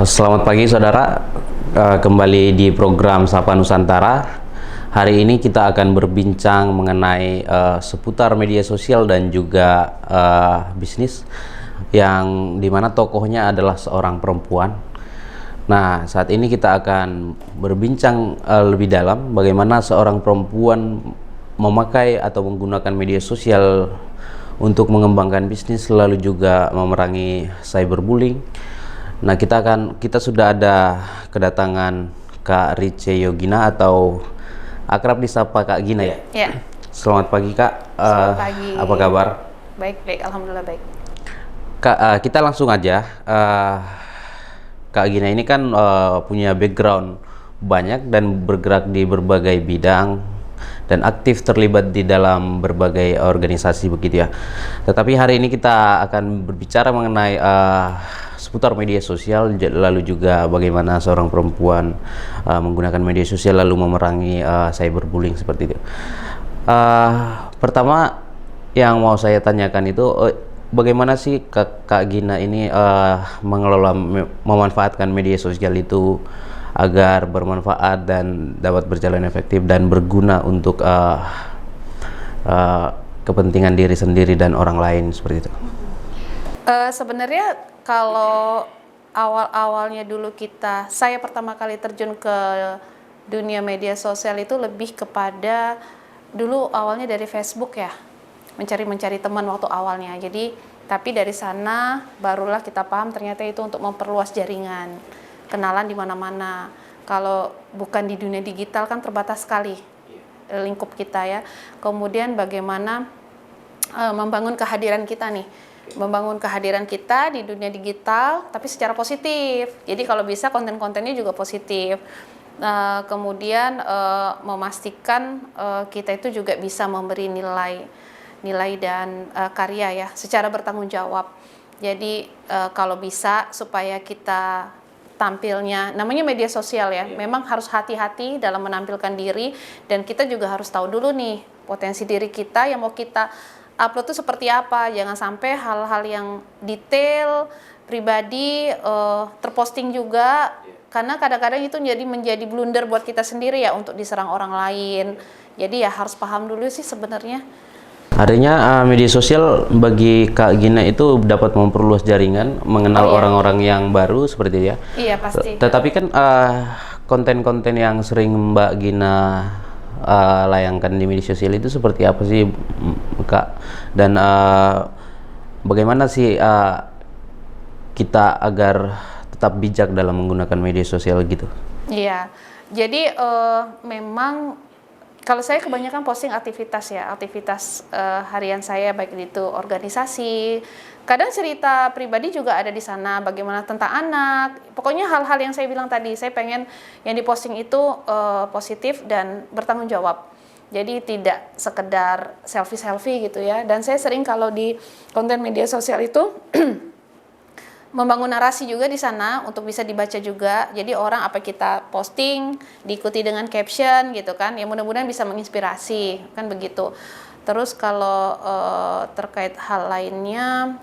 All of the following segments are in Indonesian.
Selamat pagi saudara, kembali di program Sapa Nusantara. Hari ini kita akan berbincang mengenai seputar media sosial dan juga bisnis yang dimana tokohnya adalah seorang perempuan. Nah, saat ini kita akan berbincang lebih dalam bagaimana seorang perempuan memakai atau menggunakan media sosial untuk mengembangkan bisnis, lalu juga memerangi cyberbullying. Nah, kita sudah ada kedatangan Kak Rice Yogina atau akrab disapa Kak Gina ya. Ya. Selamat pagi Kak. Selamat pagi. Apa kabar? Baik, alhamdulillah baik. Kak, kita langsung aja. Kak Gina ini kan punya background banyak dan bergerak di berbagai bidang dan aktif terlibat di dalam berbagai organisasi begitu ya. Tetapi hari ini kita akan berbicara mengenai seputar media sosial, lalu juga bagaimana seorang perempuan menggunakan media sosial lalu memerangi cyberbullying seperti itu. Pertama yang mau saya tanyakan itu bagaimana sih Kak Gina ini mengelola memanfaatkan media sosial itu agar bermanfaat dan dapat berjalan efektif dan berguna untuk kepentingan diri sendiri dan orang lain seperti itu. Sebenarnya kalau awal-awalnya dulu saya pertama kali terjun ke dunia media sosial itu lebih kepada dulu awalnya dari Facebook ya, mencari teman waktu awalnya. Jadi tapi dari sana barulah kita paham ternyata itu untuk memperluas jaringan, kenalan di mana-mana. Kalau bukan di dunia digital kan terbatas sekali lingkup kita ya. Kemudian bagaimana membangun kehadiran kita nih. Membangun kehadiran kita di dunia digital tapi secara positif. Jadi kalau bisa konten-kontennya juga positif. Kemudian memastikan kita itu juga bisa memberi nilai dan karya ya secara bertanggung jawab. Jadi kalau bisa supaya kita tampilnya, namanya media sosial ya, memang harus hati-hati dalam menampilkan diri dan kita juga harus tahu dulu nih potensi diri kita yang mau kita upload itu seperti apa. Jangan sampai hal-hal yang detail, pribadi terposting juga, karena kadang-kadang itu menjadi blunder buat kita sendiri ya untuk diserang orang lain. Jadi ya harus paham dulu sih sebenarnya. Artinya media sosial bagi Kak Gina itu dapat memperluas jaringan, mengenal orang-orang yang baru seperti itu ya. Iya pasti. Tetapi kan konten-konten yang sering Mbak Gina layangkan di media sosial itu seperti apa sih Kak? Dan bagaimana sih kita agar tetap bijak dalam menggunakan media sosial gitu? Iya, jadi memang kalau saya kebanyakan posting aktivitas harian saya, baik itu organisasi, kadang cerita pribadi juga ada di sana, bagaimana tentang anak, pokoknya hal-hal yang saya bilang tadi, saya pengen yang diposting itu positif dan bertanggung jawab. Jadi tidak sekedar selfie gitu ya. Dan saya sering kalau di konten media sosial itu membangun narasi juga di sana untuk bisa dibaca juga. Jadi orang apa kita posting diikuti dengan caption gitu kan. Ya mudah-mudahan bisa menginspirasi kan begitu. Terus kalau terkait hal lainnya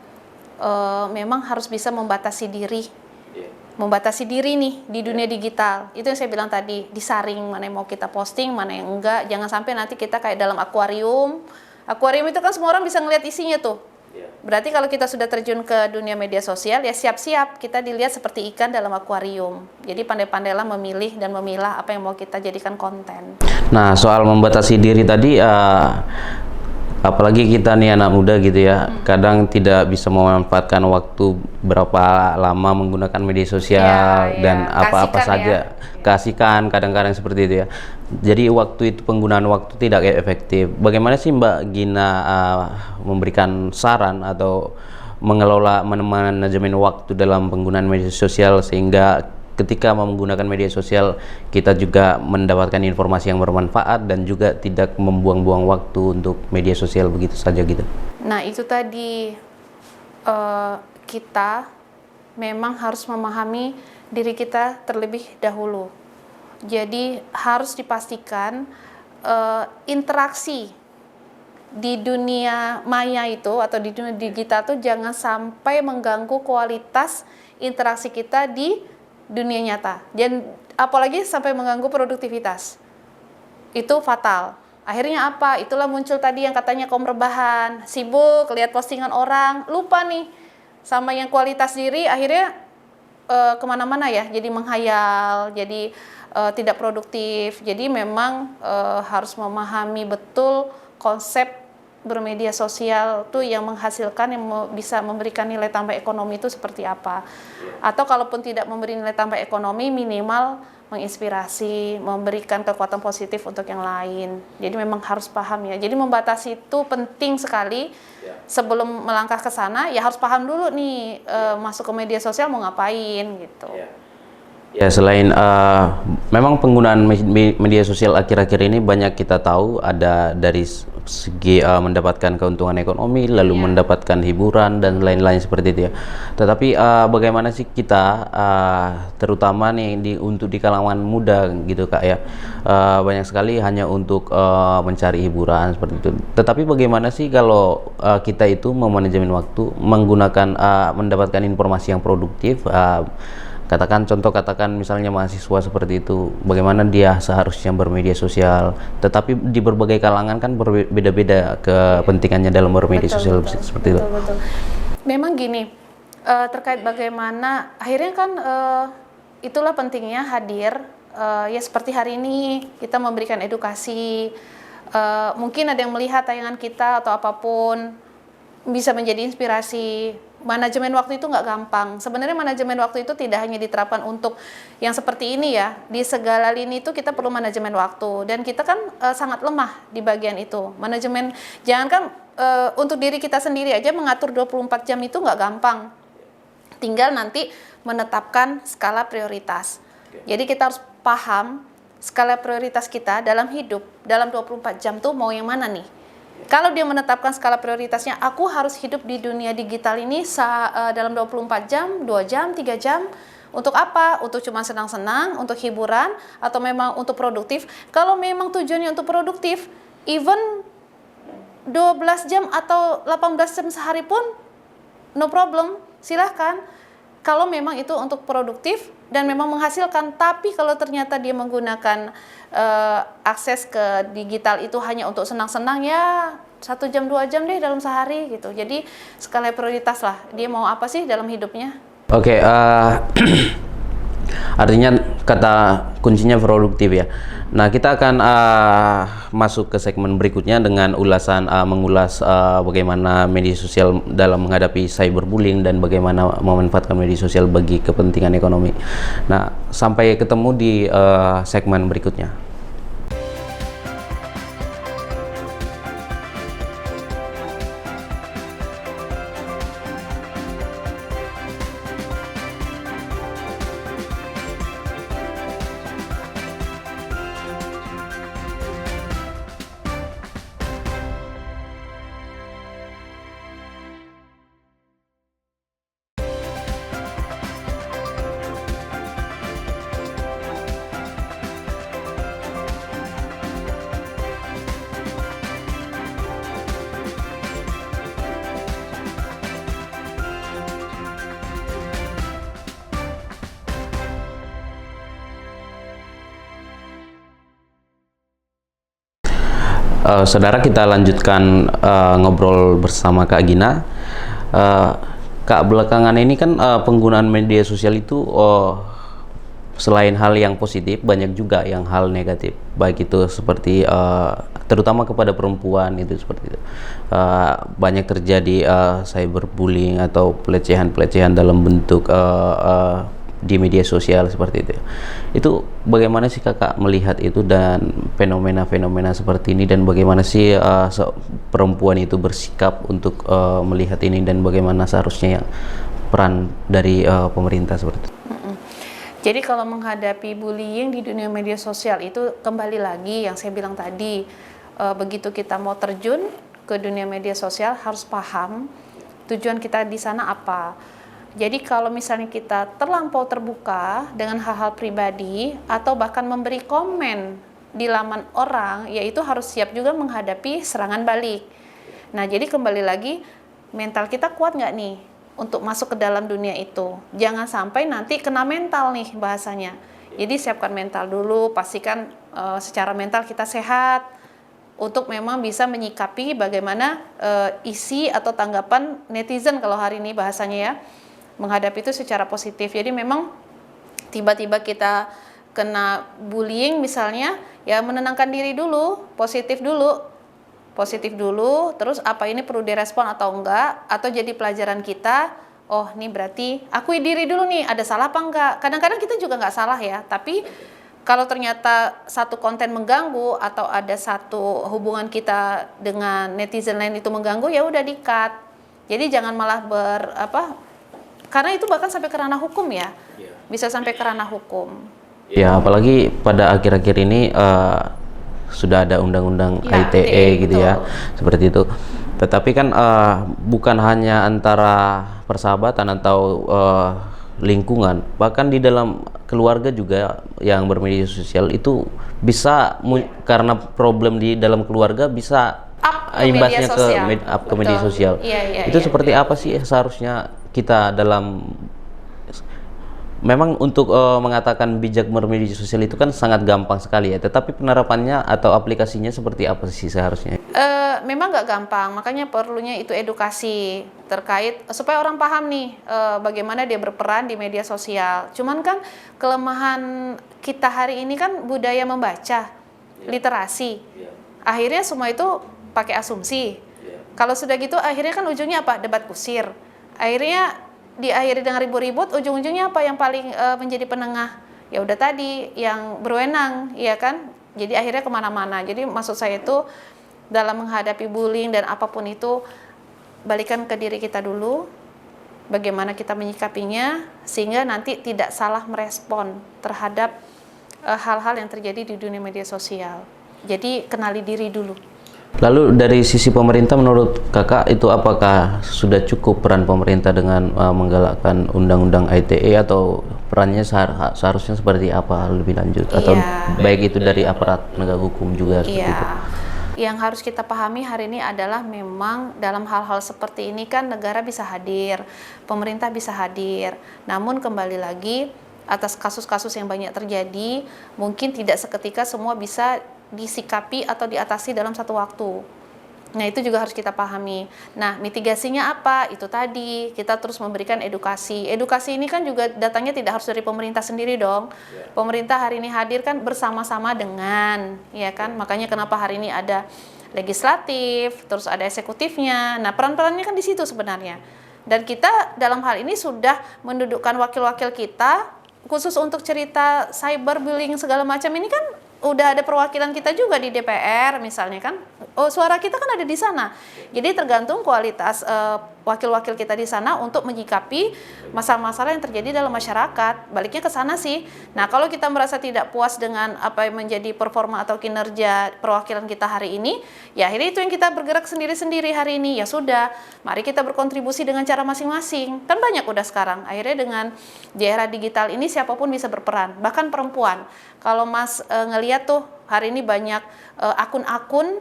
memang harus bisa membatasi diri. Membatasi diri nih di dunia digital. Itu yang saya bilang tadi, disaring mana yang mau kita posting, mana yang enggak. Jangan sampai nanti kita kayak dalam akuarium. Akuarium itu kan semua orang bisa ngeliat isinya tuh. Berarti kalau kita sudah terjun ke dunia media sosial, ya siap-siap kita dilihat seperti ikan dalam akuarium. Jadi pandai-pandailah memilih dan memilah apa yang mau kita jadikan konten. Nah, soal membatasi diri tadi, apalagi kita nih anak muda gitu ya, kadang tidak bisa memanfaatkan waktu berapa lama menggunakan media sosial dan apa-apa saja, keasikan kadang-kadang seperti itu ya. Jadi penggunaan waktu tidak efektif. Bagaimana sih Mbak Gina memberikan saran atau mengelola manajemen waktu dalam penggunaan media sosial sehingga ketika menggunakan media sosial kita juga mendapatkan informasi yang bermanfaat dan juga tidak membuang-buang waktu untuk media sosial begitu saja gitu. Nah itu tadi kita memang harus memahami diri kita terlebih dahulu. Jadi harus dipastikan interaksi di dunia maya itu atau di dunia digital itu jangan sampai mengganggu kualitas interaksi kita di dunia nyata. Dan apalagi sampai mengganggu produktivitas. Itu fatal. Akhirnya apa? Itulah muncul tadi yang katanya kaum rebahan, sibuk lihat postingan orang, lupa nih sama yang kualitas diri, akhirnya kemana-mana ya, jadi menghayal, jadi tidak produktif. Jadi memang harus memahami betul konsep bermedia sosial tuh yang menghasilkan, yang bisa memberikan nilai tambah ekonomi itu seperti apa. Atau kalaupun tidak memberi nilai tambah ekonomi, minimal menginspirasi, memberikan kekuatan positif untuk yang lain. Jadi memang harus paham ya. Jadi membatasi itu penting sekali. Sebelum melangkah ke sana, ya harus paham dulu nih masuk ke media sosial mau ngapain gitu. Ya, selain memang penggunaan media sosial akhir-akhir ini banyak kita tahu ada dari segi mendapatkan keuntungan ekonomi, lalu mendapatkan hiburan dan lain-lain seperti itu ya. Tetapi bagaimana sih kita, terutama nih untuk di kalangan muda gitu Kak ya, banyak sekali hanya untuk mencari hiburan seperti itu. Tetapi bagaimana sih kalau kita itu memanajemen waktu, menggunakan mendapatkan informasi yang produktif, katakan misalnya mahasiswa seperti itu, bagaimana dia seharusnya bermedia sosial, tetapi di berbagai kalangan kan berbeda-beda kepentingannya dalam bermedia sosial seperti itu. Betul. Memang gini, terkait bagaimana akhirnya kan itulah pentingnya hadir ya seperti hari ini kita memberikan edukasi. Mungkin ada yang melihat tayangan kita atau apapun bisa menjadi inspirasi. Manajemen waktu itu nggak gampang. Sebenarnya manajemen waktu itu tidak hanya diterapkan untuk yang seperti ini ya. Di segala lini itu kita perlu manajemen waktu. Dan kita kan sangat lemah di bagian itu. Manajemen, jangankan untuk diri kita sendiri aja mengatur 24 jam itu nggak gampang. Tinggal nanti menetapkan skala prioritas. Jadi kita harus paham skala prioritas kita dalam hidup. Dalam 24 jam tuh mau yang mana nih? Kalau dia menetapkan skala prioritasnya, aku harus hidup di dunia digital ini dalam 24 jam, 2 jam, 3 jam. Untuk apa? Untuk cuma senang-senang, untuk hiburan, atau memang untuk produktif. Kalau memang tujuannya untuk produktif, even 12 jam atau 18 jam sehari pun, no problem, silahkan. Kalau memang itu untuk produktif dan memang menghasilkan, tapi kalau ternyata dia menggunakan akses ke digital itu hanya untuk senang-senang, ya 1 jam 2 jam deh dalam sehari gitu. Jadi skala prioritas lah, dia mau apa sih dalam hidupnya. Oke, artinya kata kuncinya produktif ya. Nah, kita akan masuk ke segmen berikutnya dengan mengulas bagaimana media sosial dalam menghadapi cyberbullying dan bagaimana memanfaatkan media sosial bagi kepentingan ekonomi. Nah, sampai ketemu di segmen berikutnya. Saudara, kita lanjutkan ngobrol bersama Kak Gina. Kak, belakangan ini kan penggunaan media sosial itu selain hal yang positif, banyak juga yang hal negatif. Baik itu seperti terutama kepada perempuan itu seperti itu. Banyak terjadi cyberbullying atau pelecehan-pelecehan dalam bentuk di media sosial seperti itu. Itu bagaimana sih Kakak melihat itu dan fenomena-fenomena seperti ini, dan bagaimana sih perempuan itu bersikap untuk melihat ini, dan bagaimana seharusnya peran dari pemerintah seperti itu? Jadi kalau menghadapi bullying di dunia media sosial itu kembali lagi yang saya bilang tadi, begitu kita mau terjun ke dunia media sosial harus paham tujuan kita di sana apa. Jadi kalau misalnya kita terlampau terbuka dengan hal-hal pribadi atau bahkan memberi komen di laman orang, yaitu harus siap juga menghadapi serangan balik. Nah, jadi kembali lagi, mental kita kuat nggak nih? untuk masuk ke dalam dunia itu. Jangan sampai nanti kena mental nih bahasanya. Jadi siapkan mental dulu, pastikan secara mental kita sehat untuk memang bisa menyikapi bagaimana isi atau tanggapan netizen kalau hari ini bahasanya ya, menghadapi itu secara positif. Jadi memang tiba-tiba kita kena bullying misalnya, ya menenangkan diri dulu, positif dulu, terus apa ini perlu direspon atau enggak, atau jadi pelajaran kita, oh ini berarti akui diri dulu nih, ada salah apa enggak. Kadang-kadang kita juga nggak salah ya, tapi kalau ternyata satu konten mengganggu atau ada satu hubungan kita dengan netizen lain itu mengganggu, ya udah di-cut. Jadi jangan malah karena itu bahkan sampai ke ranah hukum ya, bisa sampai ke ranah hukum. Ya, apalagi pada akhir-akhir ini sudah ada undang-undang ITE gitu ya, seperti itu. Tetapi kan bukan hanya antara persahabatan atau lingkungan, bahkan di dalam keluarga juga yang bermedia sosial itu bisa karena problem di dalam keluarga bisa imbasnya ke media sosial. Itu seperti apa sih seharusnya kita dalam memang untuk mengatakan bijak bermedia sosial itu kan sangat gampang sekali ya, tetapi penerapannya atau aplikasinya seperti apa sih seharusnya? Memang nggak gampang, makanya perlunya itu edukasi terkait supaya orang paham nih bagaimana dia berperan di media sosial. Cuman kan kelemahan kita hari ini kan budaya membaca, literasi. Akhirnya semua itu pakai asumsi. Kalau sudah gitu akhirnya kan ujungnya apa? Debat kusir. Akhirnya diakhiri dengan ribut-ribut, ujung-ujungnya apa yang paling menjadi penengah? Ya udah tadi yang berwenang, ya kan? Jadi akhirnya kemana-mana. Jadi maksud saya itu dalam menghadapi bullying dan apapun itu, balikan ke diri kita dulu, bagaimana kita menyikapinya, sehingga nanti tidak salah merespon terhadap hal-hal yang terjadi di dunia media sosial. Jadi kenali diri dulu. Lalu dari sisi pemerintah menurut kakak itu apakah sudah cukup peran pemerintah dengan menggalakkan undang-undang ITE atau perannya seharusnya seperti apa lebih lanjut atau baik itu dari aparat penegak hukum juga seperti itu? Yang harus kita pahami hari ini adalah memang dalam hal-hal seperti ini kan negara bisa hadir, pemerintah bisa hadir. Namun kembali lagi atas kasus-kasus yang banyak terjadi, mungkin tidak seketika semua bisa disikapi atau diatasi dalam satu waktu. Nah, itu juga harus kita pahami. Nah, mitigasinya apa? Itu tadi, kita terus memberikan edukasi. Edukasi ini kan juga datangnya tidak harus dari pemerintah sendiri dong. Pemerintah hari ini hadir kan bersama-sama dengan, ya kan? Makanya kenapa hari ini ada legislatif, terus ada eksekutifnya. Nah, peran-perannya kan di situ sebenarnya. Dan kita dalam hal ini sudah mendudukkan wakil-wakil kita, khusus untuk cerita cyberbullying segala macam ini kan udah ada perwakilan kita juga di DPR misalnya kan. Oh, suara kita kan ada di sana. Jadi tergantung kualitas wakil-wakil kita di sana untuk menyikapi masalah-masalah yang terjadi dalam masyarakat. Baliknya ke sana sih. Nah, kalau kita merasa tidak puas dengan apa yang menjadi performa atau kinerja perwakilan kita hari ini, ya akhirnya itu yang kita bergerak sendiri-sendiri hari ini. Ya sudah, mari kita berkontribusi dengan cara masing-masing. Kan banyak udah sekarang. Akhirnya dengan di era digital ini siapapun bisa berperan, bahkan perempuan. Kalau Mas ngelihat tuh hari ini banyak akun-akun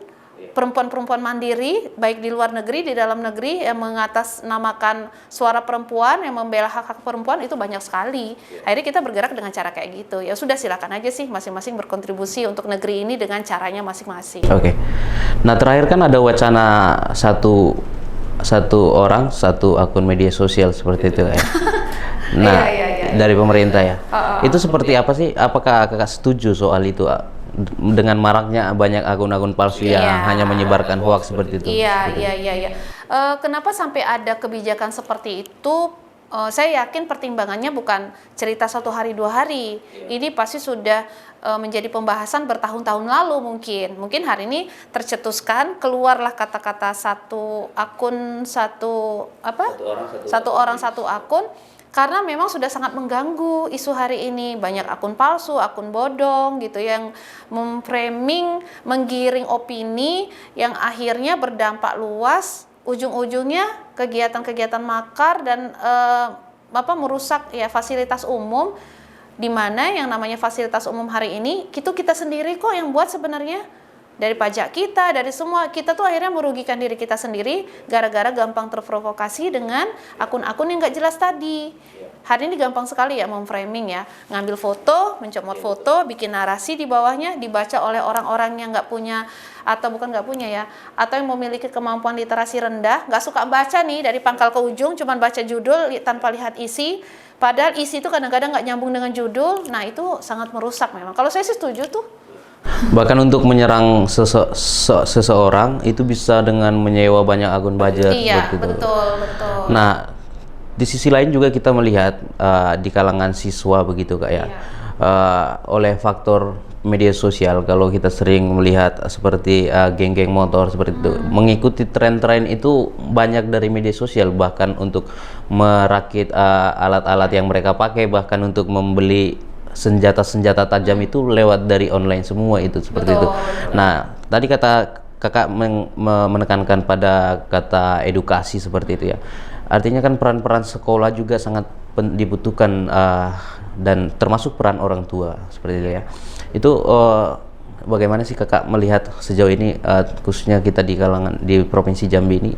perempuan-perempuan mandiri, baik di luar negeri, di dalam negeri, yang mengatasnamakan suara perempuan, yang membela hak-hak perempuan, itu banyak sekali. Akhirnya kita bergerak dengan cara kayak gitu. Ya sudah, silakan aja sih masing-masing berkontribusi untuk negeri ini dengan caranya masing-masing. Oke. Nah, terakhir kan ada wacana satu orang, satu akun media sosial seperti itu ya. Nah, dari pemerintah ya. Itu seperti apa sih? Apakah kakak setuju soal itu? Dengan maraknya banyak akun-akun palsu yang hanya menyebarkan hoaks seperti itu. Iya. Kenapa sampai ada kebijakan seperti itu? Saya yakin pertimbangannya bukan cerita 1 hari 2 hari. Ini pasti sudah menjadi pembahasan bertahun-tahun lalu mungkin. Mungkin hari ini tercetuskan, keluarlah kata-kata satu akun satu orang satu akun. Karena memang sudah sangat mengganggu isu hari ini. Banyak akun palsu, akun bodong gitu yang memframing, menggiring opini yang akhirnya berdampak luas, ujung-ujungnya kegiatan-kegiatan makar dan merusak ya fasilitas umum, di mana yang namanya fasilitas umum hari ini itu kita sendiri kok yang buat sebenarnya. dari pajak kita, dari semua. Kita tuh akhirnya merugikan diri kita sendiri gara-gara gampang terprovokasi dengan akun-akun yang nggak jelas tadi. Hari ini gampang sekali ya memframing ya, ngambil foto, mencomot foto, bikin narasi di bawahnya, dibaca oleh orang-orang yang nggak punya, atau bukan nggak punya ya, atau yang memiliki kemampuan literasi rendah, nggak suka baca nih dari pangkal ke ujung, cuman baca judul tanpa lihat isi, padahal isi itu kadang-kadang nggak nyambung dengan judul. Nah itu sangat merusak memang. Kalau saya sih setuju tuh. Bahkan untuk menyerang seseorang itu bisa dengan menyewa banyak akun buzzer Iya, seperti itu. betul, betul. Nah, di sisi lain juga kita melihat di kalangan siswa begitu Kak ya. Oleh faktor media sosial, kalau kita sering melihat seperti geng-geng motor seperti itu, mengikuti tren-tren itu banyak dari media sosial, bahkan untuk merakit alat-alat yang mereka pakai, bahkan untuk membeli senjata-senjata tajam itu lewat dari online semua itu seperti itu. Nah, tadi kata Kakak menekankan pada kata edukasi seperti itu ya. Artinya kan peran-peran sekolah juga sangat dibutuhkan dan termasuk peran orang tua seperti itu ya. Itu bagaimana sih Kakak melihat sejauh ini khususnya kita di kalangan di Provinsi Jambi ini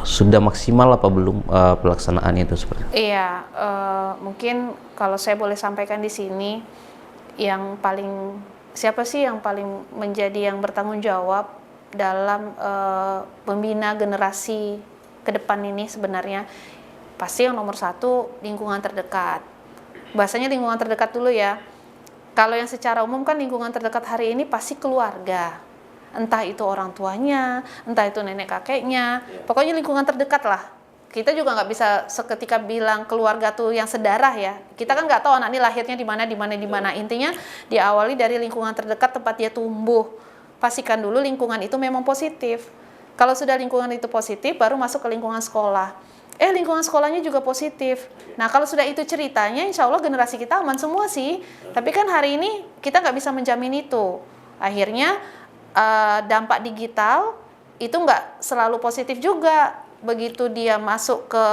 sudah maksimal apa belum pelaksanaan itu seperti itu? Iya, mungkin kalau saya boleh sampaikan di sini, yang paling siapa sih yang paling menjadi yang bertanggung jawab dalam membina generasi ke depan ini sebenarnya pasti yang nomor satu lingkungan terdekat. Bahasanya lingkungan terdekat dulu ya. Kalau yang secara umum kan lingkungan terdekat hari ini pasti keluarga. Entah itu orang tuanya, entah itu nenek kakeknya, pokoknya lingkungan terdekat lah. Kita juga nggak bisa seketika bilang keluarga tuh yang sedarah ya. Kita kan nggak tahu anak ini lahirnya di mana. Intinya diawali dari lingkungan terdekat tempat dia tumbuh. Pastikan dulu lingkungan itu memang positif. Kalau sudah lingkungan itu positif, baru masuk ke lingkungan sekolah. Lingkungan sekolahnya juga positif. Nah, kalau sudah itu ceritanya, insya Allah generasi kita aman semua sih. Tapi kan hari ini kita nggak bisa menjamin itu. Akhirnya dampak digital itu nggak selalu positif juga. Begitu dia masuk ke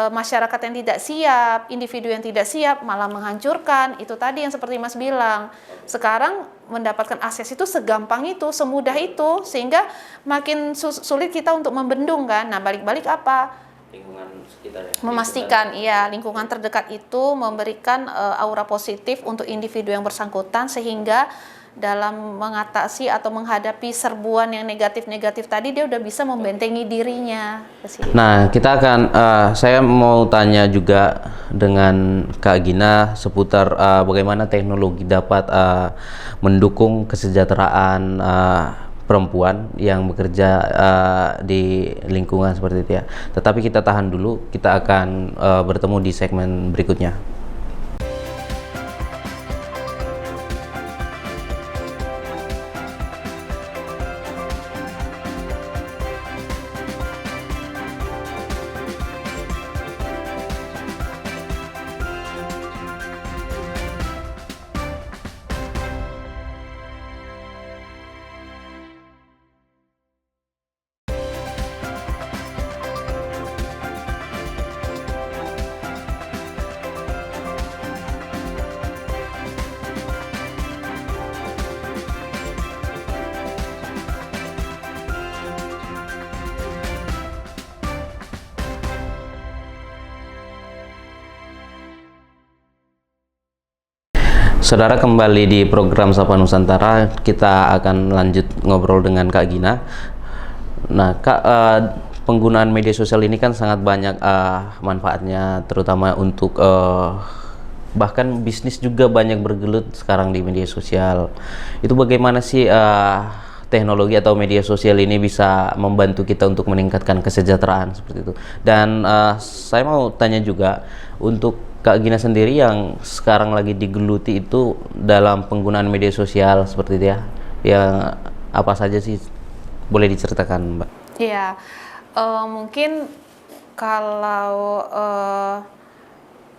masyarakat yang tidak siap, individu yang tidak siap, malah menghancurkan. Itu tadi yang seperti Mas bilang. Sekarang mendapatkan akses itu segampang itu, semudah itu, sehingga makin sulit kita untuk membendung kan. Nah, balik-balik apa? Lingkungan sekitar ya. Memastikan lingkungan terdekat itu memberikan aura positif untuk individu yang bersangkutan, sehingga dalam mengatasi atau menghadapi serbuan yang negatif-negatif tadi dia udah bisa membentengi dirinya. Nah, kita akan saya mau tanya juga dengan Kak Gina seputar bagaimana teknologi dapat mendukung kesejahteraan perempuan yang bekerja di lingkungan seperti itu ya. Tetapi kita tahan dulu, kita akan bertemu di segmen berikutnya. Saudara, kembali di program Sapa Nusantara, kita akan lanjut ngobrol dengan Kak Gina. Nah, Kak, penggunaan media sosial ini kan sangat banyak manfaatnya, terutama untuk bahkan bisnis juga banyak bergelut sekarang di media sosial. Itu bagaimana sih teknologi atau media sosial ini bisa membantu kita untuk meningkatkan kesejahteraan seperti itu? Dan saya mau tanya juga untuk Kak Gina sendiri yang sekarang lagi digeluti itu dalam penggunaan media sosial seperti itu ya, yang apa saja sih, boleh diceritakan Mbak? Iya, mungkin kalau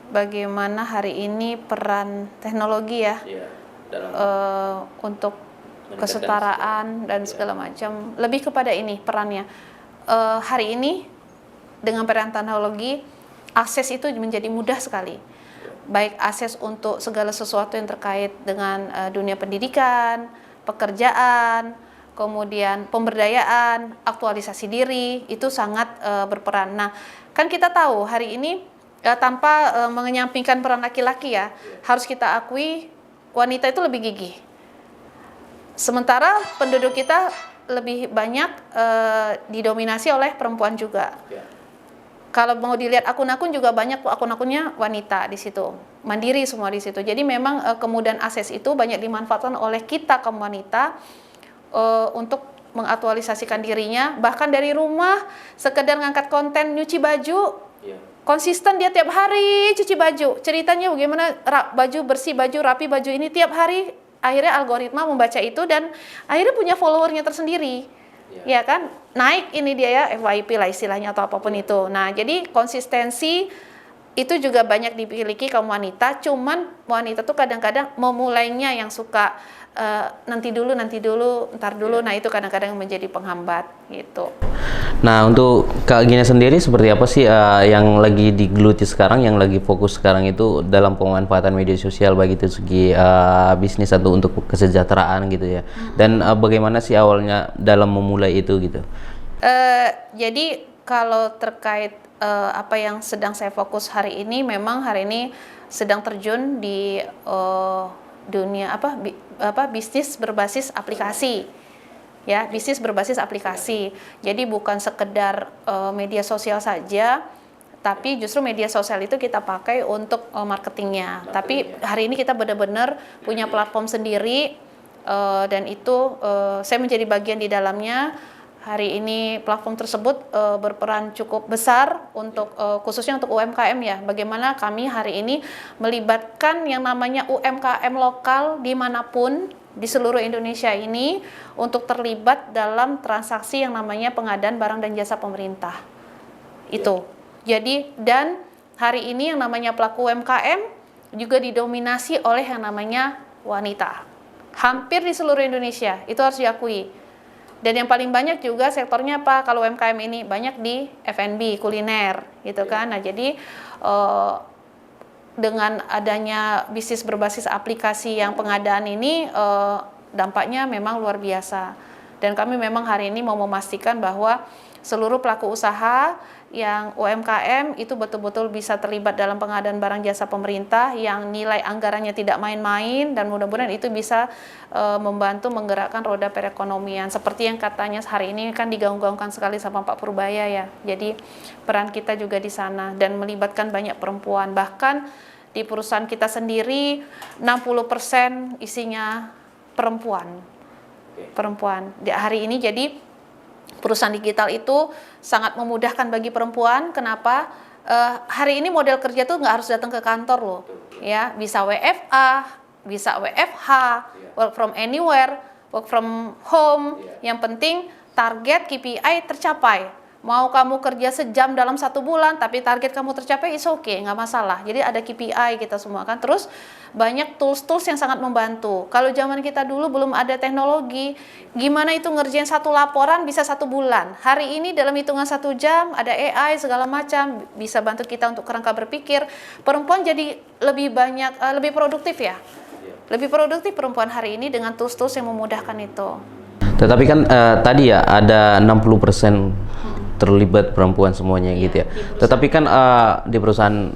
bagaimana hari ini peran teknologi ya, untuk kesetaraan dan segala macam, lebih kepada ini perannya. Hari ini dengan peran teknologi, akses itu menjadi mudah sekali. Baik akses untuk segala sesuatu yang terkait dengan dunia pendidikan, pekerjaan, kemudian pemberdayaan, aktualisasi diri, itu sangat berperan. Nah, kan kita tahu hari ini tanpa menyampingkan peran laki-laki ya, harus kita akui wanita itu lebih gigih. Sementara penduduk kita lebih banyak didominasi oleh perempuan juga. Kalau mau dilihat akun-akun juga banyak akun-akunnya wanita di situ, mandiri semua di situ. Jadi memang kemudahan akses itu banyak dimanfaatkan oleh kita kaum wanita untuk mengaktualisasikan dirinya, bahkan dari rumah sekedar ngangkat konten nyuci baju, konsisten dia tiap hari cuci baju. Ceritanya bagaimana baju bersih, baju rapi, baju ini tiap hari, akhirnya algoritma membaca itu dan akhirnya punya followernya tersendiri. Ya kan, naik ini dia ya, FYP lah istilahnya atau apapun itu. Nah, jadi konsistensi itu juga banyak dimiliki kaum wanita, cuman wanita tuh kadang-kadang memulainya yang suka nanti dulu, ntar dulu. Nah, itu kadang-kadang menjadi penghambat gitu. Nah, untuk Kak Gina sendiri seperti apa sih yang lagi digeluti sekarang, yang lagi fokus sekarang itu dalam pemanfaatan media sosial baik itu segi bisnis atau untuk kesejahteraan gitu ya. Dan bagaimana sih awalnya dalam memulai itu gitu? Jadi kalau terkait apa yang sedang saya fokus hari ini, memang hari ini sedang terjun di dunia bisnis berbasis aplikasi. Ya, bisnis berbasis aplikasi. Jadi bukan sekedar media sosial saja, tapi justru media sosial itu kita pakai untuk marketingnya. Tapi hari ini kita benar-benar punya platform sendiri dan itu saya menjadi bagian di dalamnya. Hari ini platform tersebut berperan cukup besar untuk khususnya untuk UMKM ya. Bagaimana kami hari ini melibatkan yang namanya UMKM lokal dimanapun di seluruh Indonesia ini untuk terlibat dalam transaksi yang namanya pengadaan barang dan jasa pemerintah. Itu. Jadi dan hari ini yang namanya pelaku UMKM juga didominasi oleh yang namanya wanita. Hampir di seluruh Indonesia, itu harus diakui. Dan yang paling banyak juga sektornya apa? Kalau UMKM ini banyak di F&B, kuliner, gitu kan. Nah, jadi dengan adanya bisnis berbasis aplikasi yang pengadaan ini, dampaknya memang luar biasa. Dan kami memang hari ini mau memastikan bahwa seluruh pelaku usaha yang UMKM itu betul-betul bisa terlibat dalam pengadaan barang jasa pemerintah yang nilai anggarannya tidak main-main, dan mudah-mudahan itu bisa membantu menggerakkan roda perekonomian seperti yang katanya hari ini kan digaung-gaungkan sekali sama Pak Purbaya ya. Jadi peran kita juga di sana dan melibatkan banyak perempuan, bahkan di perusahaan kita sendiri 60% isinya perempuan di hari ini. Jadi perusahaan digital itu sangat memudahkan bagi perempuan. Kenapa? Hari ini model kerja tuh nggak harus datang ke kantor loh, ya, bisa WFA, bisa WFH, work from anywhere, work from home. Yang penting target KPI tercapai. Mau kamu kerja sejam dalam 1 bulan, tapi target kamu tercapai, is okay, nggak masalah. Jadi ada KPI kita semua kan. Terus banyak tools-tools yang sangat membantu. Kalau zaman kita dulu belum ada teknologi, gimana itu ngerjain 1 laporan bisa 1 bulan. Hari ini dalam hitungan 1 jam, ada AI segala macam, bisa bantu kita untuk kerangka berpikir. Perempuan jadi lebih banyak, lebih produktif ya. Lebih produktif perempuan hari ini dengan tools-tools yang memudahkan itu. Tetapi kan tadi ya ada 60% terlibat perempuan semuanya gitu ya. Tetapi kan di perusahaan,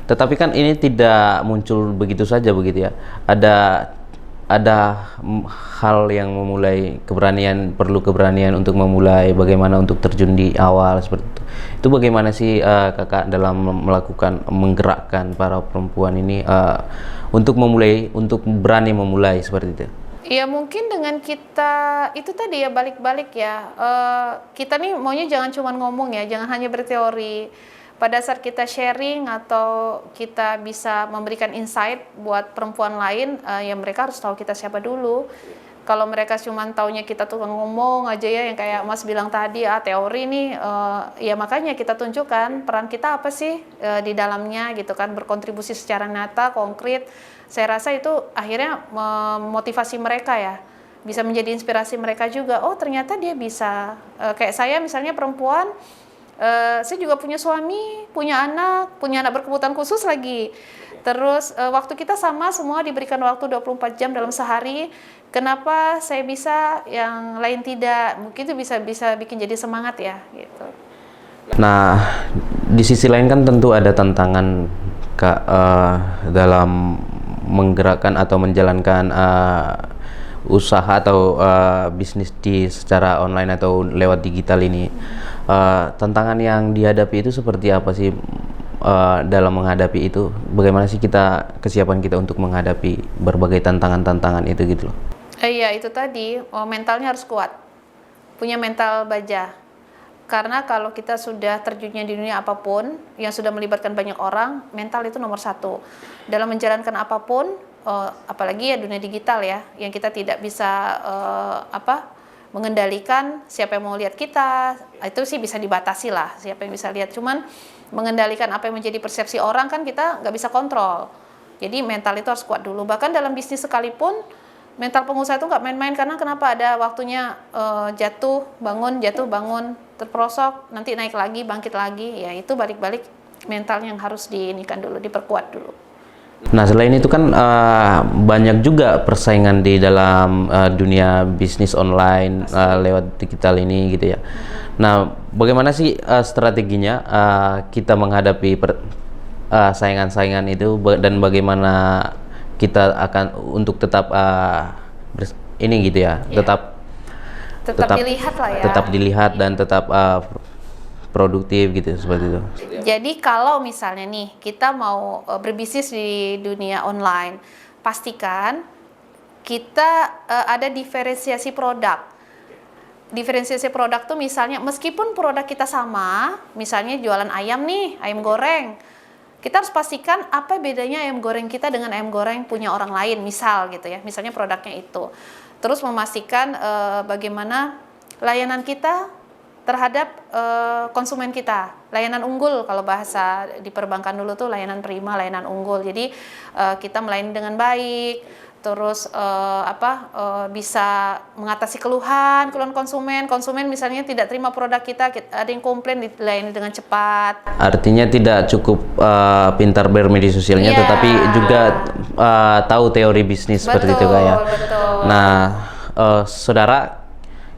tetapi kan ini tidak muncul begitu saja begitu ya. Ada hal yang memulai keberanian, perlu keberanian untuk memulai, bagaimana untuk terjun di awal seperti itu. Itu bagaimana sih kakak dalam melakukan menggerakkan para perempuan ini untuk memulai, untuk berani memulai seperti itu? Ya mungkin dengan kita itu tadi ya balik-balik ya, kita nih maunya jangan cuma ngomong ya, jangan hanya berteori. Pada saat kita sharing atau kita bisa memberikan insight buat perempuan lain, ya mereka harus tahu kita siapa dulu. Kalau mereka cuma taunya kita tuh ngomong aja ya, yang kayak Mas bilang tadi, teori nih, ya makanya kita tunjukkan peran kita apa sih di dalamnya gitu kan, berkontribusi secara nyata, konkret. Saya rasa itu akhirnya memotivasi mereka ya, bisa menjadi inspirasi mereka juga. Oh ternyata dia bisa, kayak saya misalnya perempuan, saya juga punya suami, punya anak berkebutuhan khusus lagi. Terus waktu kita sama, semua diberikan waktu 24 jam dalam sehari. Kenapa saya bisa, yang lain tidak? Mungkin itu bisa bikin jadi semangat ya, gitu. Nah, di sisi lain kan tentu ada tantangan Kak dalam menggerakkan atau menjalankan usaha atau bisnis di secara online atau lewat digital ini. Tantangan yang dihadapi itu seperti apa sih dalam menghadapi itu? Bagaimana sih kesiapan kita untuk menghadapi berbagai tantangan-tantangan itu gitu loh? Iya, itu tadi, mentalnya harus kuat, punya mental baja. Karena kalau kita sudah terjunnya di dunia apapun yang sudah melibatkan banyak orang, mental itu nomor satu. Dalam menjalankan apapun, apalagi ya dunia digital ya, yang kita tidak bisa mengendalikan siapa yang mau lihat kita, itu sih bisa dibatasi lah siapa yang bisa lihat. Cuman mengendalikan apa yang menjadi persepsi orang kan kita nggak bisa kontrol. Jadi mental itu harus kuat dulu. Bahkan dalam bisnis sekalipun, mental pengusaha itu nggak main-main, karena kenapa, ada waktunya jatuh bangun, terperosok, nanti naik lagi, bangkit lagi, ya itu balik-balik mental yang harus diinikan dulu, diperkuat dulu. Nah, selain itu kan banyak juga persaingan di dalam dunia bisnis online lewat digital ini gitu ya. Nah, bagaimana sih strateginya kita menghadapi saingan-saingan itu, dan bagaimana kita akan untuk tetap ini gitu ya, tetap dilihat lah ya, tetap dilihat dan tetap produktif gitu, seperti itu. Jadi kalau misalnya nih kita mau berbisnis di dunia online, pastikan kita ada diferensiasi produk. Diferensiasi produk tuh misalnya meskipun produk kita sama, misalnya jualan ayam nih, ayam goreng, kita harus pastikan apa bedanya ayam goreng kita dengan ayam goreng punya orang lain, misal gitu ya, misalnya produknya itu. Terus memastikan bagaimana layanan kita terhadap konsumen kita, layanan unggul kalau bahasa di perbankan dulu tuh layanan prima, layanan unggul. Jadi kita melayani dengan baik, terus bisa mengatasi keluhan konsumen misalnya tidak terima produk kita, ada yang komplain, dilayani dengan cepat. Artinya tidak cukup pintar bermedia sosialnya, tetapi juga tahu teori bisnis, seperti itu kayak. Nah, saudara,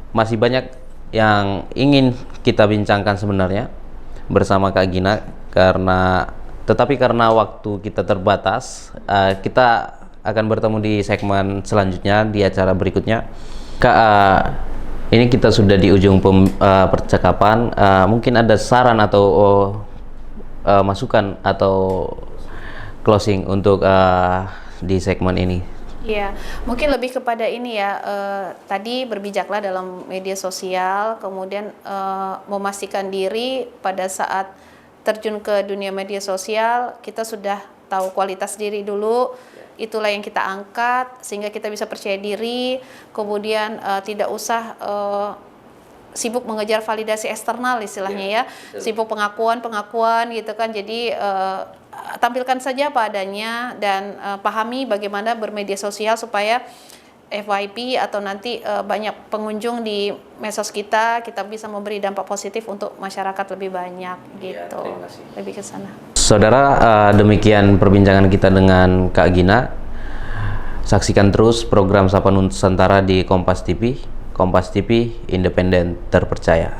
masih banyak yang ingin kita bincangkan sebenarnya bersama Kak Gina, tetapi karena waktu kita terbatas, kita akan bertemu di segmen selanjutnya di acara berikutnya. Kak, ini kita sudah di ujung percakapan. Mungkin ada saran atau masukan atau closing untuk di segmen ini? Iya, mungkin lebih kepada ini ya, tadi berbijaklah dalam media sosial, kemudian memastikan diri pada saat terjun ke dunia media sosial, kita sudah tahu kualitas diri dulu, itulah yang kita angkat, sehingga kita bisa percaya diri, kemudian tidak usah sibuk mengejar validasi eksternal istilahnya ya, sibuk pengakuan gitu kan. Jadi tampilkan saja apa adanya dan pahami bagaimana bermedia sosial supaya FYP atau nanti banyak pengunjung di medsos kita bisa memberi dampak positif untuk masyarakat lebih banyak gitu. Lebih ke sana. Saudara, demikian perbincangan kita dengan Kak Gina. Saksikan terus program Sapa Nusantara di Kompas TV. Kompas TV, independen, terpercaya.